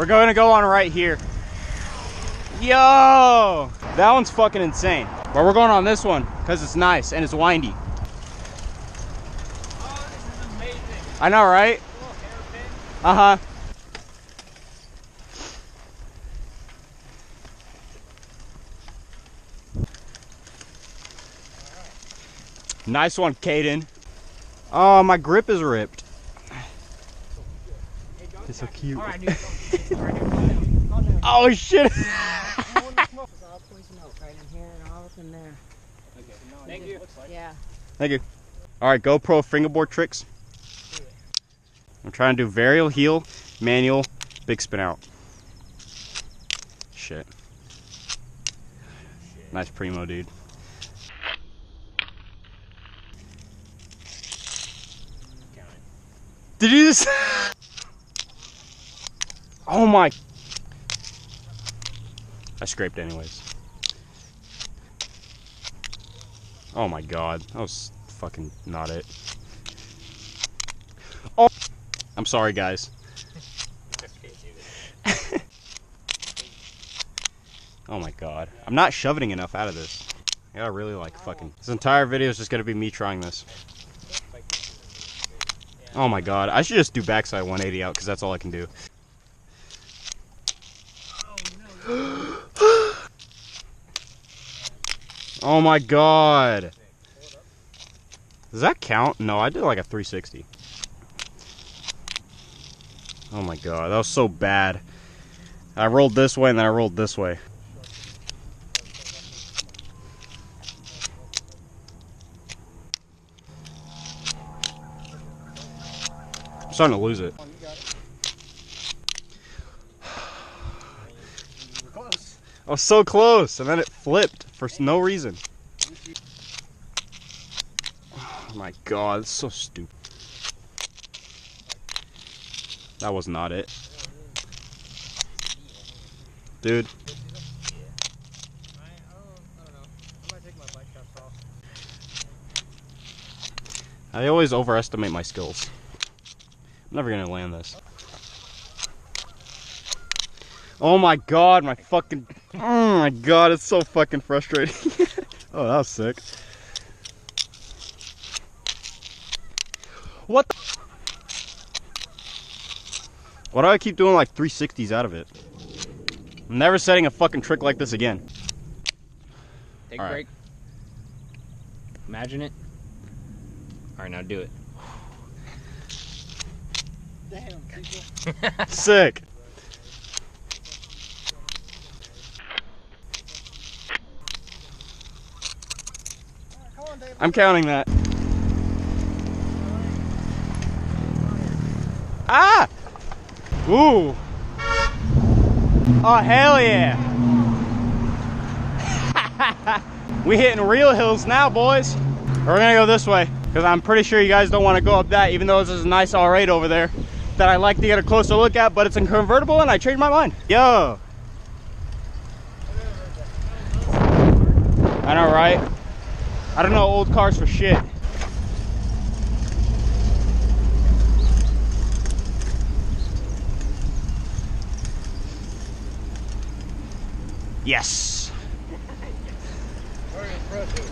We're going to go on right here. Yo! That one's fucking insane. But we're going on this one because it's nice and it's windy. Oh, this is amazing. I know, right? Uh-huh. Nice one, Caden. Oh, my grip is ripped. It's so cute. Oh shit! Thank you. Yeah. Thank you. All right, GoPro fingerboard tricks. I'm trying to do varial heel, manual, big spin out. Shit. Nice primo, dude. Did you just? Oh my. I scraped anyways. Oh my god. That was fucking not it. Oh. I'm sorry, guys. Oh my god. I'm not shoving enough out of this. I gotta really like fucking. This entire video is just gonna be me trying this. Oh my god. I should just do backside 180 out because that's all I can do. Oh my god. Does that count? No, I did like a 360. Oh my god, that was so bad. I rolled this way and then I rolled this way. I'm starting to lose it. I was so close, and then it flipped for no reason. Oh my god, it's so stupid. That was not it. Dude. I always overestimate my skills. I'm never gonna land this. Oh my god, my fucking... Oh my god, it's so fucking frustrating. Oh, that was sick. What the... Why do I keep doing like 360s out of it? I'm never setting a fucking trick like this again. Take a break. Imagine it. Alright, now do it. Damn, people. Sick. I'm counting that. Ah! Ooh. Oh, hell yeah. We hitting real hills now, boys. We're gonna go this way, because I'm pretty sure you guys don't want to go up that, even though this is a nice R8 over there that I like to get a closer look at, but it's a convertible and I changed my mind. Yo. I know, right? I don't know old cars for shit. Yes. Very impressive.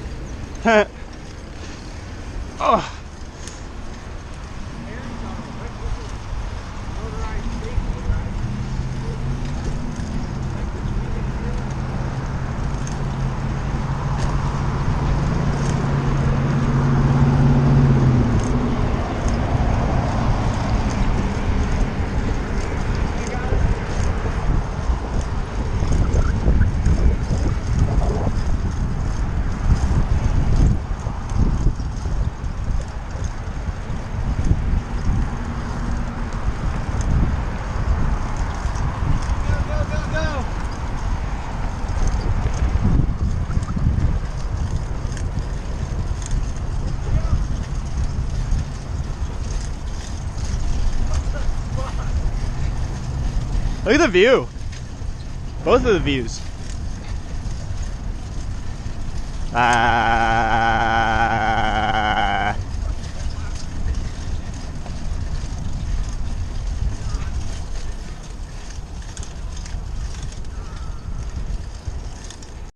Oh. Look at the view. Both of the views.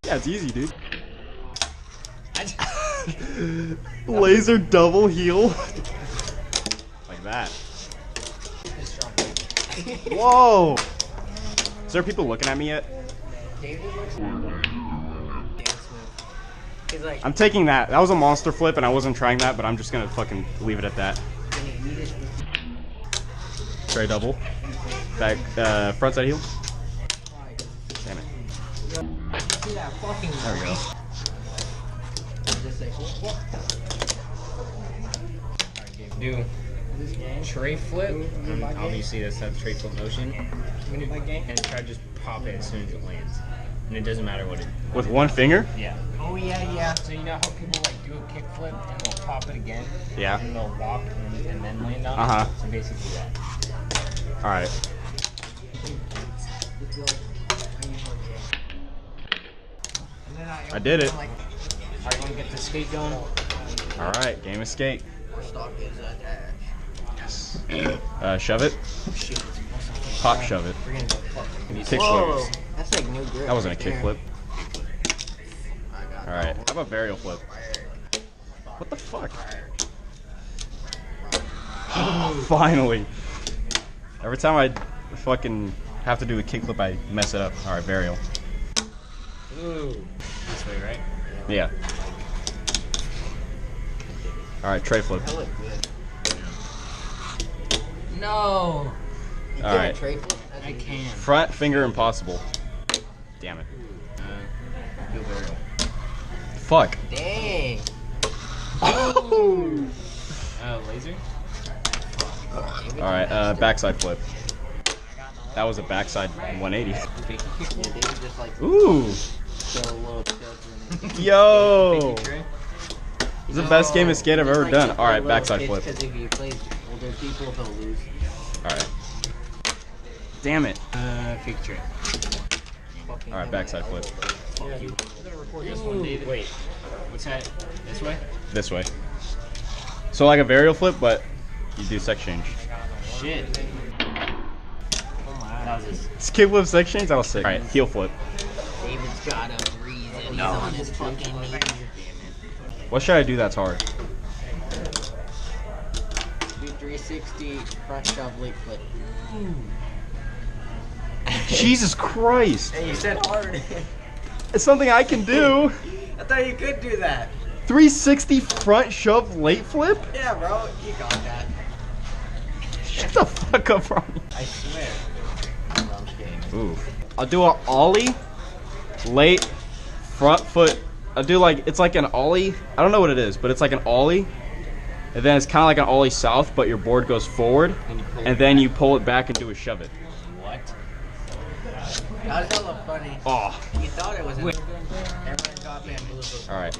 Yeah, it's easy, dude. Laser double heel. Like that. Whoa! Is there people looking at me yet? I'm taking that. That was a monster flip and I wasn't trying that, but I'm just gonna fucking leave it at that. Tray double. Back, front side heel. Damn it. There we go. Do tray flip. Obviously, that's that tray flip motion. And try to just pop it as soon as it lands. And it doesn't matter what it. With one finger? Yeah. Oh yeah. So you know how people like do a kick flip and they'll pop it again. Yeah. And they'll walk and then land on it. So basically that. All right. I did it. Alright, you want to get the skate going? All right, game of skate. Stock is attached. Yes. Shove it. Pop shove it. Kick flip. That's like new grip. That wasn't a kick flip. All right. How about varial flip? What the fuck? Finally. Every time I fucking have to do a kick flip, I mess it up. All right, varial. Ooh. This way, right? Yeah. All right, tray flip. That looked good. No. You All right. Tray flip? I can. Front finger impossible. Damn it. Do varial. Fuck. Dang. Oh. Laser? All right, backside flip. That was a backside 180. Yeah, they would just like Ooh. throw a little tilt in it. Yo. This is the best game of skate I've ever done. All right, backside flip. Because if you play older people, they'll lose. All right. Damn it. Fake trick. All right, backside flip. Fuck you. I'm gonna record this one, David. Wait. What's that? This way? This way. So like a varial flip, but you do sex change. Shit. That was this. It's kick flip sex change. That was sick. All right, heel flip. David's got a breeze and he's on his fucking knees. What should I do that's hard? Do 360 front shove leg flip. Jesus Christ. Hey, you said hard. It's something I can do. I thought you could do that. 360 front shove late flip? Yeah, bro, you got that. Shut the fuck up, Ronnie. I swear. No, I'm just kidding. Ooh. I'll do an ollie, late, front foot. I'll do like, it's like an ollie. I don't know what it is, but it's like an ollie. And then it's kind of like an ollie south, but your board goes forward. And then you pull it back and do a shove it. What? That was hella funny. Oh. You thought it was in everyone got bamboozled. Alright.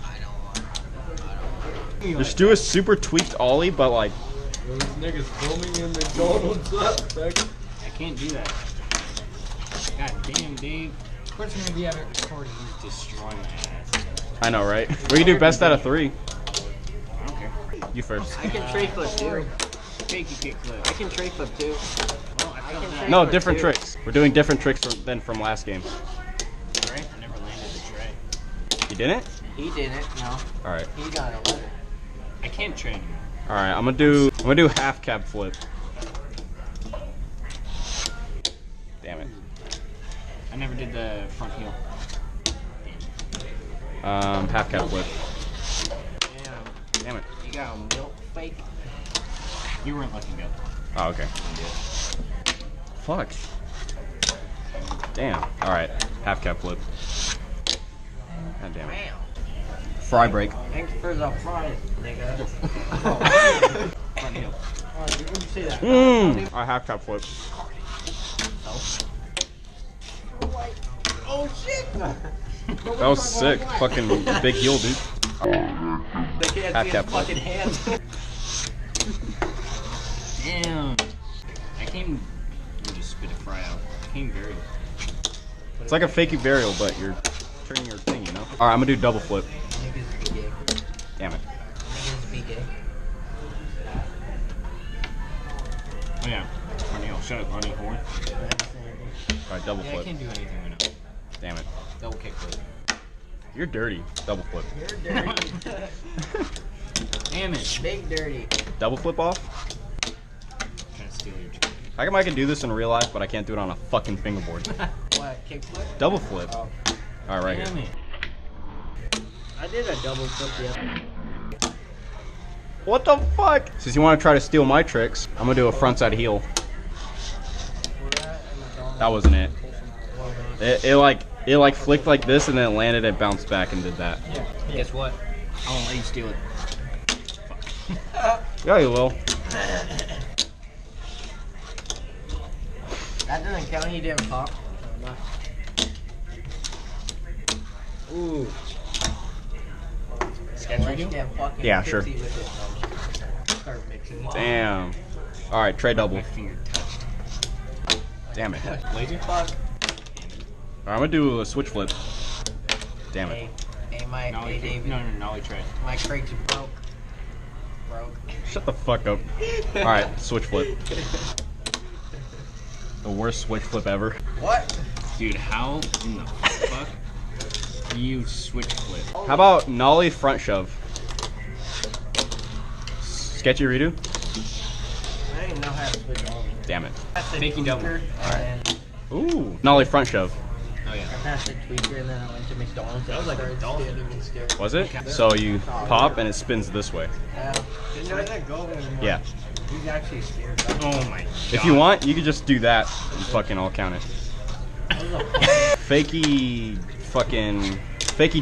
I don't want. Just do a super tweaked ollie, but like. Those niggas filming in McDonald's up, I can't do that. God damn, Dave. Of course you're gonna be out of recording. He's destroying my ass. I know, right? We can do best out of 3. I don't care. You first. I can tray flip too. Fake you kick flip. I can tray flip too. Well, I felt that. No, different tricks. We're doing different tricks than from last game. Right? I never landed the tray. You didn't? He didn't, no. Alright. He got 11. I can't train anymore. Alright, I'm gonna do half cab flip. Damn it. I never did the front heel. Half cab flip. Damn. Damn it. You got a milk fake? You weren't letting go. Oh, okay. Fuck. Damn. Alright. Half cab flip. God damn it. Wow. Fry break. Thanks for the fries, nigga. Front heel. Oh, you wouldn't say that. Alright, half cab flip. Oh shit! That was sick. Fucking big heel, dude. They can't Half see cap his flip. fucking hands. Damn. I came. Let me just spit a fry out. I came very. It's like a fakey burial, but you're turning your thing, you know? Alright, I'm gonna do double flip. Niggas be gay. Damn it. Niggas be gay. Oh yeah. Front heel. Shut up, running horn. Alright, double Yeah, I flip. can't do anything right now. Damn it. Double kick flip. You're dirty. Double flip. You're dirty. Damn it. Big dirty. Double flip off? Trying to steal your chicken. How come I can do this in real life, but I can't do it on a fucking fingerboard? What? Kick flip? Double flip. Oh. Alright, right Damn here. it. I did a double flip the other. What the fuck? Since you want to try to steal my tricks, I'm gonna do a frontside heel. That wasn't it. It like flicked like this and then it landed and bounced back and did that. Guess what? I won't let you steal it. Yeah, you will. That doesn't count. You didn't pop. Ooh. Sketch Let's redo? get fucking Yeah, sure. tipsy with it. Start mixing. Damn. Alright, tray double. My finger touched. Damn it. Laser? Fuck. Alright, I'm gonna do a switch flip. Damn it. Hey, my Nollie, David. no, nollie tray. My crates broke. Shut the fuck up. Alright, switch flip. The worst switch flip ever. What? Dude, how in the fuck do you switch flip? How about nollie front shove? Sketchy redo? I didn't know how to switch on. Damn it. Fakie double. Alright. Ooh. Nollie front shove. Oh yeah. I passed the tweaker and then I went to McDonald's. That was like a dolphin. Was it? So you pop and it spins this way. Didn't know that go anymore. Yeah. He's actually scared. Oh my god. If you want, you could just do that and fucking I'll count it. Fakey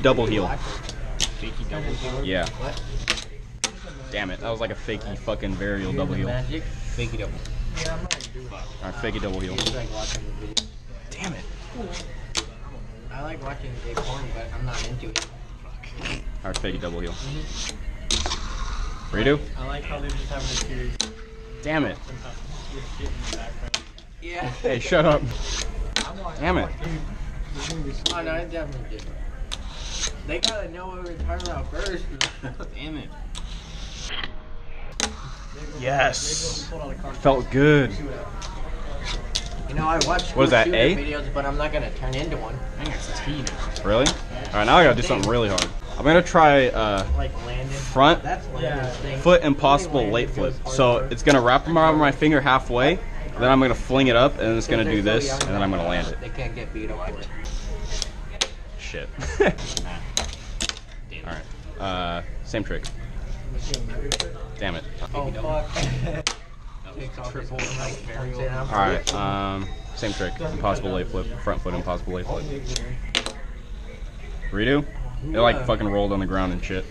double heel. Fakie double heel. Yeah. Damn it. That was like a fakey fucking varial double heel. Magic. Fakie double. Yeah, I'm not gonna do it. Alright, fakey double heel. It's like watching the video. Damn it. I like watching gay porn, but I'm not into it. Alright, fakey double heel. Redo? I like how they're just having a series. Damn it. Sometimes with shit in the background. Yeah. Hey, shut up. Damn it. Oh no, I definitely did. They gotta know what we're talking about first. Damn it. Yes. Felt good. You know, I watch What is that, shooter A? videos, but I'm not gonna turn into one. I think it's T now. Really? Alright, now I gotta do something really hard. I'm gonna try Like Landon. front That's Landon's thing. foot impossible late flip. So it's gonna wrap around my finger halfway, then I'm gonna fling it up, and it's gonna do this, and then I'm gonna land it. They can't get beat up for it. Shit. Damn. Alright. Same trick. Damn it. Oh fuck. That was triple. Alright, same trick. Impossible late flip. Front foot impossible late flip. Redo? It like fucking rolled on the ground and shit.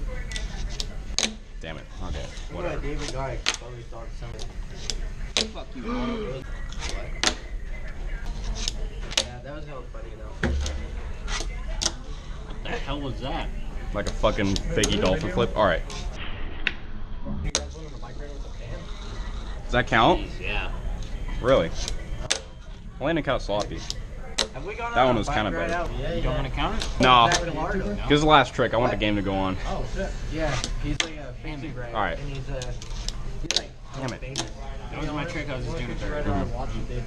Damn it. Okay. Whatever. David got it. Probably thought something. Fuck you. Yeah, that was hella funny though. What the hell was that? Like a fucking fakey dolphin flip. Alright. Does that count? Jeez, yeah. Really? Landing count sloppy. Have we gone That on one a was bike kinda ride better. out? You don't want to count it? No. Is that real hard, though? Here's the last trick. I want the game to go on. Oh shit. Yeah, he's like a fancy rider. Alright. And he's like Damn it. famous. That was my trick. I was just doing it Right third. on watching David.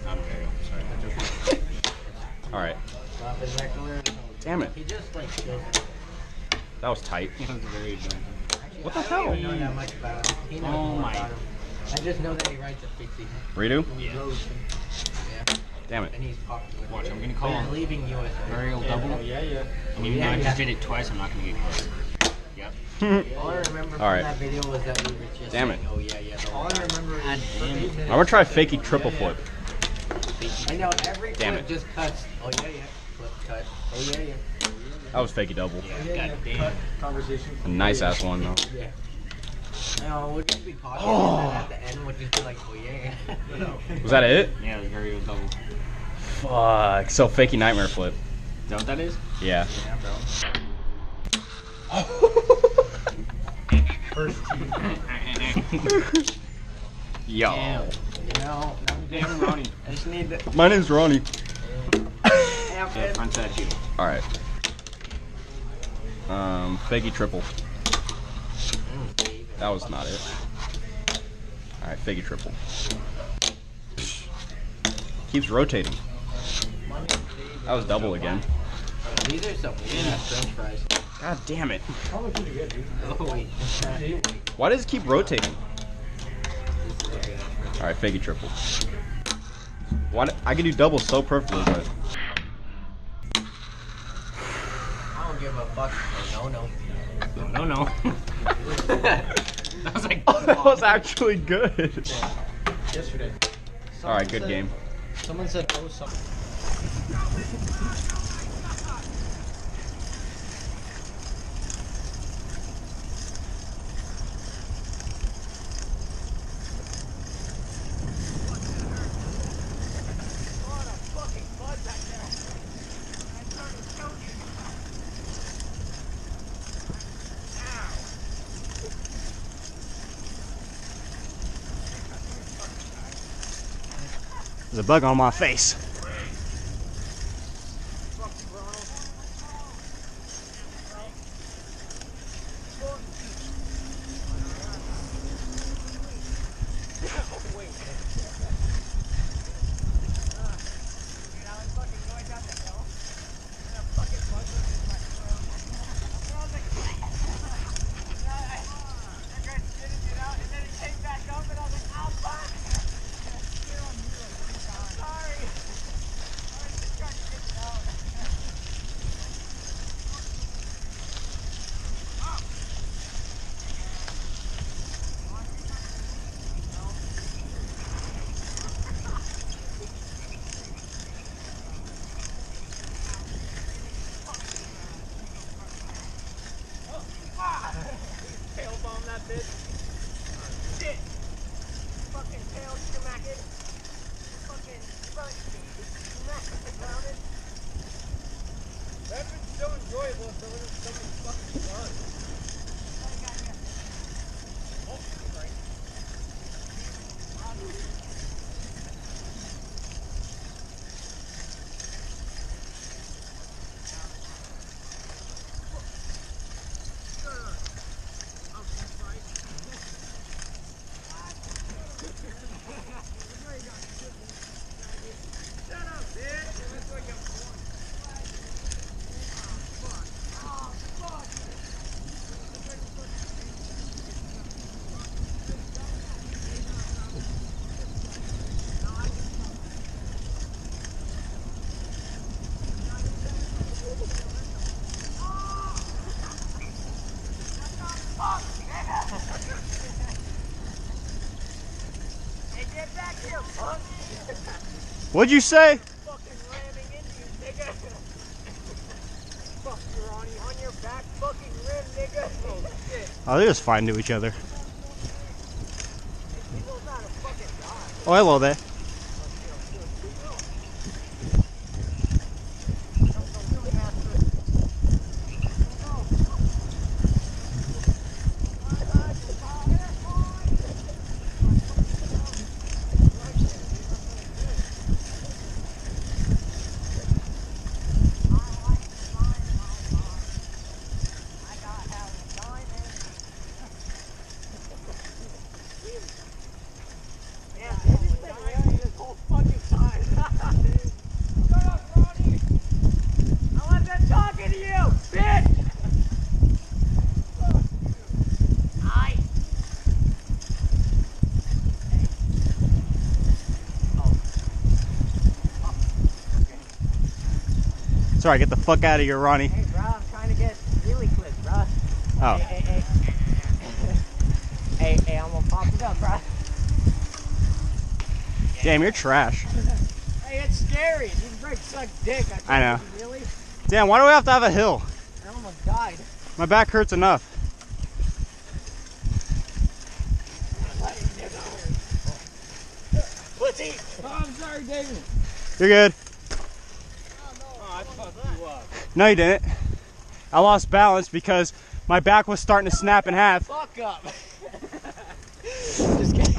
I'm very sorry. Alright. Stop his heckler. Damn it. He just like kills. That was tight. That was very dumb. Actually, What the I don't hell? even know that much about him. He knows Oh more my. about him. I just know that he writes a fixie. Redo? Yeah. Yeah. Damn it. And he's popular. Watch, I'm gonna But call he's him. leaving USA. Varial double. Yeah, yeah. And even though I just did it twice, I'm not gonna get close. Yep. All I remember from Alright. that video was that we were just Damn saying, it. oh yeah, yeah. the All whole I time. remember God is damn it. I'm gonna try fakey triple flip. I know every Damn flip it. just cuts. Oh yeah, yeah. Flip cut. Oh yeah, yeah. That was fakey double. Yeah, god damn. conversation. A nice ass one though. Yeah. No, we'll just be talking Oh. and then at the end we'll just be like, oh yeah. Was that it? Yeah, it was varial double. Fuck. So fakey nightmare flip. Is that what that is? Yeah. Yeah, bro. First team. Yo. Damn. You know, Damn, Ronnie. I just need to. My name's Ronnie. Yeah, front side heel. Alright. Fakey triple. That was not it. Alright, fakey triple. Keeps rotating. That was double again. These are some weird French fries. God damn it. How much did you get, dude? Oh wait. Why does it keep rotating? Alright, fake it triple. Why I can do double so perfectly, but I don't give a fuck. No, no. No, no. That was like. that was actually good. Yesterday. Alright, good game. Someone said, oh, something. There's a bug on my face. What'd you say? Fucking ramming into you, nigga. Fuck you, Ronnie. On your back fucking rim, nigga. Oh, shit. Oh, they're just fine to each other. People's not a fucking god. Oh, hello there. Sorry, get the fuck out of here, Ronnie. Hey, bro, I'm trying to get really quick, bro. Oh. Hey, I'm gonna pop it up, bro. Damn, you're trash. Hey, it's scary. These brakes suck dick. I know. Really? Damn, why do we have to have a hill? I almost died. My back hurts enough. Let's eat. Oh, I'm sorry, David. You're good. Oh, I fucked you up. No, you didn't. I lost balance because my back was starting to snap in half. Fuck up. Just kidding.